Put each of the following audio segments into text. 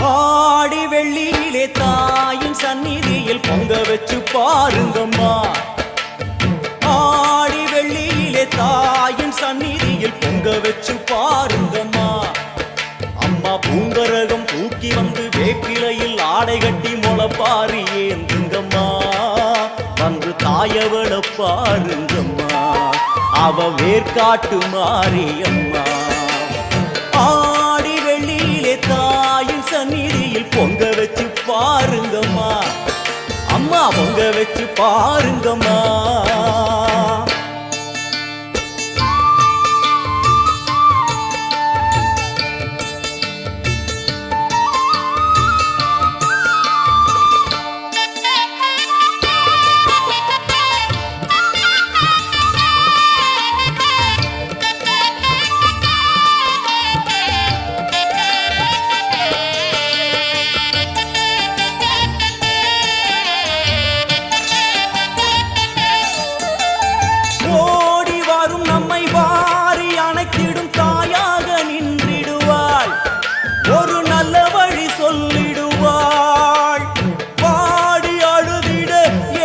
ஆடி வெள்ளியிலே தாயின் சந்நிதியில் பொங்க வச்சு பாருங்கம்மா. ஆடி வெள்ளியிலே தாயின் சந்நிதியில் பொங்க வச்சு பாருங்கம்மா. அம்மா பூங்கரகம் தூக்கி வந்து வேப்பிலையில் ஆடை கட்டி முளைப்பாரி ஏந்துங்கம்மா. வந்து தாயவள பாருங்கம்மா, அவ வேர்காட்டு மாரியம்மா. ஆடி வெள்ளியிலே தாயின் சந்நிதியில் பொங்க வச்சு பாருங்கம்மா. அம்மா பொங்க வச்சு பாருங்கம்மா. ஓடி வரும் நம்மை வாரி அணைத்திடும் தாயாக நின்றிடுவாள். ஒரு நல்ல வழி சொல்லிடுவாள். பாடி அழுதிட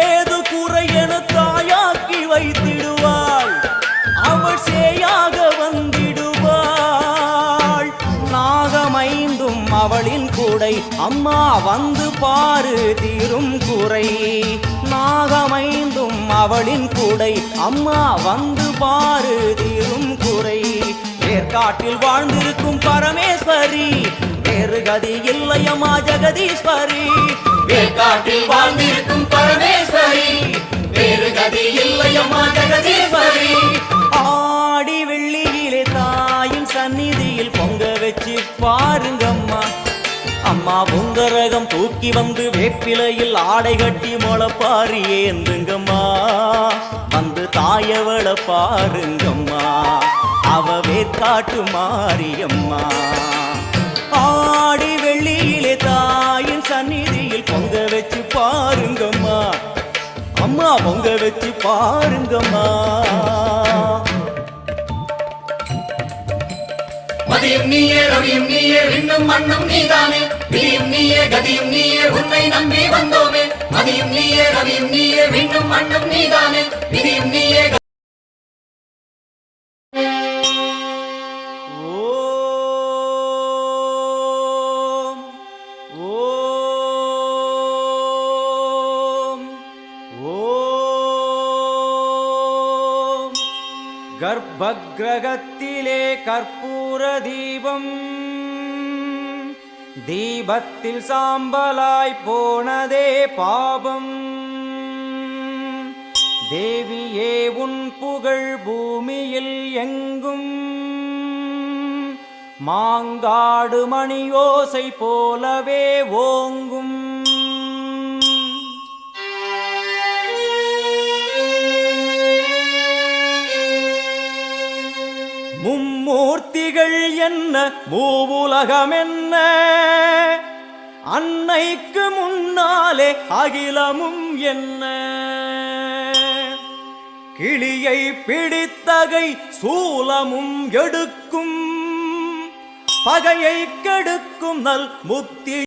ஏது குறை என தாயாக்கி வைத்திடுவாள். அவள் சேயாக வந்திடுவாள். நாகமைந்தும் அவளின் கூடை, அம்மா வந்து பாரு தீரும் குறை. நாகமைந்தும் அவளின் கூடை, அம்மா வந்து பாரு தீரும் குறை. வேர்காட்டில் வாழ்ந்திருக்கும் பரமேஸ்வரி, வேறு கதி இல்லையம்மா ஜெகதீஸ்வரி. வேர்காட்டில் வாழ்ந்திருக்கும் பரமேஸ்வரி, வேறு கதி இல்லையம்மா ஜெகதீஸ்வரி. ஆடி வெள்ளியிலே தாயின் சந்நிதியில் பொங்க வச்சு பாருங்கம்மா. அம்மா பொங்கரகம் தூக்கி வந்து வேப்பிலையில் ஆடை கட்டி முளைப்பாரி ஏந்துங்கம்மா. வந்து தாயவள பாருங்கம்மா, அவ வேர்காட்டு மாரியம்மா. ஆடி வெள்ளியிலே தாயின் சந்நிதியில் பொங்க வச்சு பாருங்கம்மா. அம்மா பொங்க வச்சு பாருங்கம்மா. மதியும் நீயே ரவியும் நீயே விண்ணும் மண்ணும் நீதானே. விதியும் நீயே கதியும் நீயே உன்னை நம்பி வந்தோமே. மதியும் நீயே ரவியும் நீயே விண்ணும் மண்ணும் நீதானே. விதியும் நீயே. ஓம் ஓம் ஓம். கர்ப்பக்கிரகத்திலே கற்பூர தீபம், தீபத்தில் சாம்பலாய் போனதே பாபம். தேவியே உன் புகழ் பூமியில் எங்கும், மாங்காடு மணியோசை போலவே ஓங்கும். மும்மூர்த்திகள் என்ன மூவுலகம் என்ன, அன்னைக்கு முன்னாலே அகிலமும் என்ன. கிளியை பிடித்தகை சூலமும் எடுக்கும், பகையை கெடுக்கும் நல் முத்தி